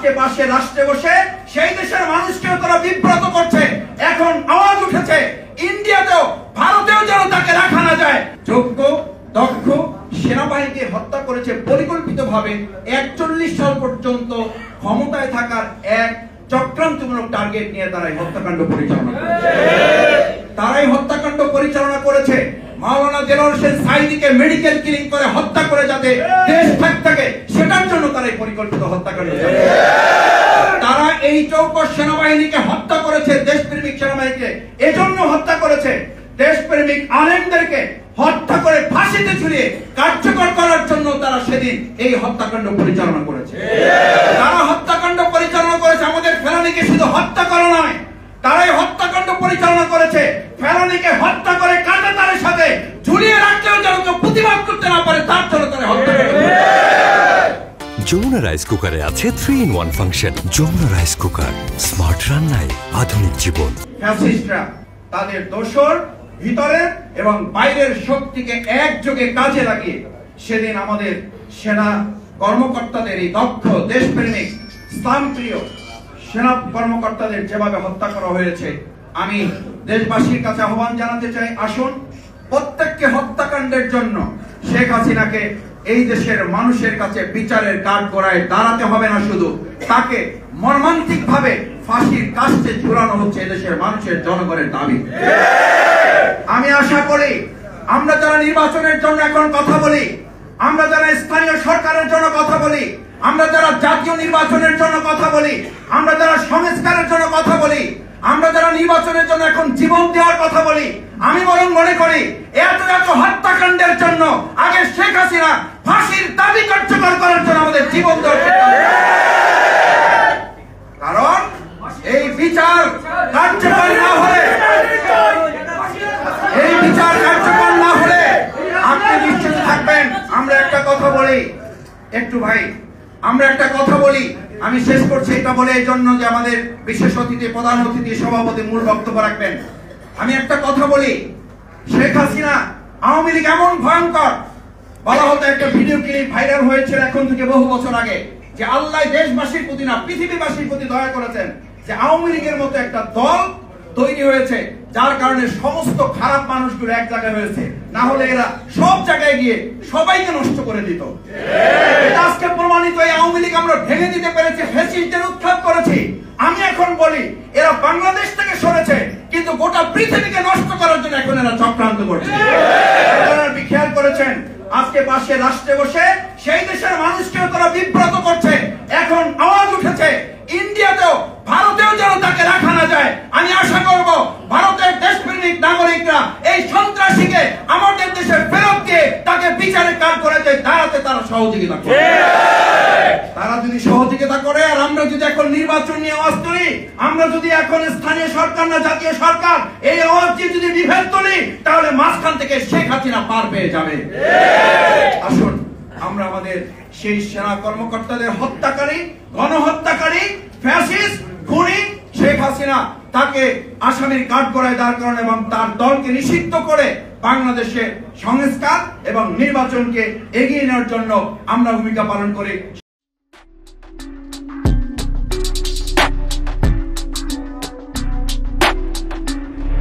আজকে পাশে রাষ্ট্রে বসে সেই দেশের মানুষকেও তারা বিব্রত করছে। এখন আওয়াজ উঠেছে ইন্ডিয়াতেও ভারতেও যেন তাকে রাখা না যায়। যোগ্য দক্ষ সেনাবাহিনীকে হত্যা করেছে পরিকল্পিতভাবে 41 সাল পর্যন্ত ক্ষমতায় থাকার এক চক্রান্তমূলক টার্গেট নিয়ে তারাই হত্যাকাণ্ড পরিচালনা করেছে। তারাই হত্যাকাণ্ড পরিচালনা করেছে মাওলানা দেলোয়ার হোসেন সাঈদীকে মেডিকেল কিলিং করে হত্যা করে যাতে দেশ থাকে সেটার জন্য তারাই পরিকল্পিত হত্যাকাণ্ড চালিয়েছে। তারা এই চৌকস সেনাবাহিনীকে হত্যা করেছে, দেশপ্রেমিক সেনাবাহিনীকে এজন্য হত্যা করেছে দেশপ্রেমিক আলেমদেরকে হত্যা করে ফাঁসিতে ঝুলিয়ে কার্যকর করার জন্য তারা সেদিন এই হত্যাকাণ্ড পরিচালনা করেছে। তারা হত্যাকাণ্ড পরিচালনা করেছে, আমাদের ফেলানীকে শুধু হত্যা করা নয়, তারাই হত্যাকাণ্ড পরিচালনা করেছে ফেলানীকে হত্যা করে কাঁটাতারের সাথে ঝুলিয়ে রাখলেও যেন কেউ প্রতিবাদ করতে না পারে তার জন্য তারা হত্যা করেছে। যমুনা রাইস কুকারে আছে 3-in-1 function. Jamuna rice cooker, smart রান্নায় আধুনিক জীবন। ফ্যাসিস্টরা তাদের দোসর ভিতরের এবং বাইরের শক্তিকে একযোগে কাজে লাগিয়ে সেদিন আমাদের সেনা কর্মকর্তাদের, এই দক্ষ দেশপ্রেমিক ইসলামপ্রিয় সেনা কর্মকর্তাদের যেভাবে হত্যা করা হয়েছে, আমি দেশবাসীর কাছে আহ্বান জানাতে চাই, আসুন প্রত্যেককে হত্যাকাণ্ডের জন্য শেখ হাসিনাকে এই দেশের মানুষের কাছে বিচারের কাঠগড়ায় দাঁড়াতে হবে না, শুধু তাকে মর্মান্তিক ভাবে ফাঁসির কাস্টে ঝুলানো হচ্ছে এদেশের মানুষের জনগণের দাবি। আমি আশা করি আমরা যারা নির্বাচনের জন্য এখন কথা বলি, আমরা যারা স্থানীয় সরকারের জন্য কথা বলি, আমরা যারা জাতীয় নির্বাচনের জন্য কথা বলি, আমরা যারা সংস্কারের জন্য কথা বলি, আমরা যারা নির্বাচনের জন্য এখন জীবন দেওয়ার কথা বলি, আমি বরং মনে করি এত হত্যাকাণ্ডের জন্য আগে শেখ হাসিনা ফাঁসির দাবি কার্যকর করার জন্য আমাদের জীবন দেওয়ার, কারণ এই বিচার কার্যকর না হলে, এই বিচার কার্যকর না হলে আপনি নিশ্চিত থাকবেন। আমরা একটা কথা বলি, একটু ভাই আমরা একটা কথা বলি, আমি শেষ করছি এটা বলে এই জন্য যে আমাদের বিশেষ অতিথি, প্রধান অতিথি, সভাপতি মূল বক্তব্য রাখবেন। আমি একটা কথা বলি, শেখ হাসিনা আওয়ামী লীগ এমন ভয়ঙ্কর, বলা হতো একটা ভিডিও ক্লিপ ভাইরাল হয়েছিল এখন থেকে বহু বছর আগে, যে আল্লাহ দেশবাসীর প্রতি না পৃথিবীবাসীর প্রতি দয়া করেছেন যে আওয়ামী লীগের মতো একটা দল তৈরি হয়েছে যার কারণে সমস্ত খারাপ মানুষগুলো এক জায়গায় হয়েছে, না হলে এরা সব জায়গায় গিয়ে সবাইকে নষ্ট করে দিত। এটা আজকে প্রমাণিত, এই আওয়ামী লীগ আমরা ভেঙে দিতে পেরেছি, ফ্যাসিস্টদের উৎখাত করেছি। আমি এখন বলি এরা বাংলাদেশ থেকে সরেছে কিন্তু গোটা পৃথিবীকে নষ্ট করার জন্য এখন এরা চক্রান্ত করছে। আপনারা খেয়াল করেছেন আজকে পাশে রাষ্ট্রে বসে সেই দেশের মানুষকেও তারা বিব্রত করছে। এখন আওয়াজ উঠেছে ইন্ডিয়াতেও ভারতেও যেন তাকে রাখা না যায়। আমি আশা করব ভারতের দেশপ্রেমিক নাগরিকরা এই সন্ত্রাসীকে আমাদের দেশে ফেরত দিয়ে তাকে বিচারের কাজ করাতে দাঁড়াতে তারা সহযোগিতা করে। তারা যদি সহযোগিতা করে আর আমরা যদি এখন নির্বাচন নিয়ে আওয়াজ তুলি, আমরা যদি এখন স্থানীয় সরকার না জাতীয় সরকার এই আওয়াজ দিয়ে যদি বিভেদ তুলি, তাহলে মাঝখান থেকে শেখ হাসিনা পার পেয়ে যাবে। আসুন আমরা আমাদের সেই সেনা কর্মকর্তাদের হত্যাকারী, গণহত্যাকারী, ফ্যাসিস্ট, খুনি শেখ হাসিনা তাকে আসামির কাঠগড়ায় দাঁড় করানো এবং তার দলকে নিষিদ্ধ করে বাংলাদেশে সংস্কার এবং নির্বাচনকে এগিয়ে নেওয়ার জন্য আমরা ভূমিকা পালন করি।